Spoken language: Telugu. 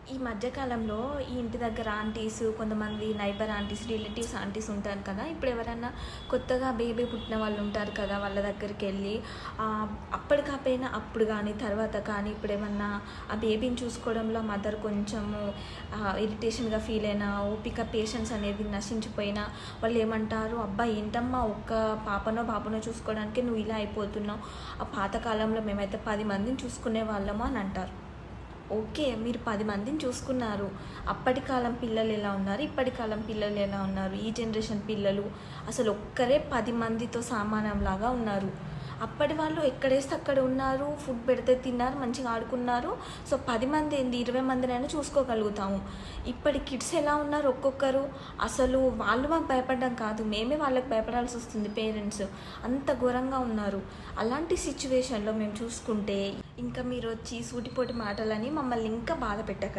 ఈ మధ్య కాలంలో ఈ ఇంటి దగ్గర ఆంటీస్, కొంతమంది నైబర్ ఆంటీస్, రిలేటివ్స్ ఆంటీస్ ఉంటారు కదా! ఇప్పుడు ఎవరన్నా కొత్తగా బేబీ పుట్టిన వాళ్ళు ఉంటారు కదా! వాళ్ళ దగ్గరికెళ్ళి అప్పటికాపోయినా అప్పుడు కానీ, తర్వాత కానీ ఇప్పుడేమన్నా ఆ బేబీని చూసుకోవడంలో మదర్ కొంచెము ఇరిటేషన్‌గా ఫీల్ అయినా, ఓపిక, పేషెన్స్ అనేది నశించిపోయినా వాళ్ళు ఏమంటారు, "అబ్బా! ఏంటమ్మా ఒక్క పాపనో, బాబునో చూసుకోవడానికి నువ్వు ఇలా అయిపోతున్నావు. ఆ పాతకాలంలో మేమైతే 10 మందిని చూసుకునేవాళ్ళము" అని అంటారు. ఓకే. మీరు 10 మందిని చూసుకున్నారు. అప్పటి కాలం పిల్లలు ఎలా ఉన్నారు, ఇప్పటి కాలం పిల్లలు ఎలా ఉన్నారు, ఈ జనరేషన్ పిల్లలు అసలు ఒక్కరే 10 మందితో సమానంలాగా ఉన్నారు. అప్పటి వాళ్ళు ఎక్కడేస్తే అక్కడ ఉన్నారు, ఫుడ్ పెడితే తిన్నారు, మంచిగా ఆడుకున్నారు. సో 10 మంది ఏంది 20 మందినైనా చూసుకోగలుగుతాము. ఇప్పటి కిడ్స్ ఎలా ఉన్నారు ఒక్కొక్కరు, అసలు వాళ్ళు మాకు భయపడడం కాదు, మేమే వాళ్ళకి భయపడాల్సి వస్తుంది పేరెంట్స్. అంత ఘోరంగా ఉన్నారు. అలాంటి సిచ్యువేషన్‌లో మేము చూసుకుంటే ఇంకా మీరు వచ్చి సూటిపోటి మాటలని మమ్మల్ని ఇంకా బాధ పెట్టకండి.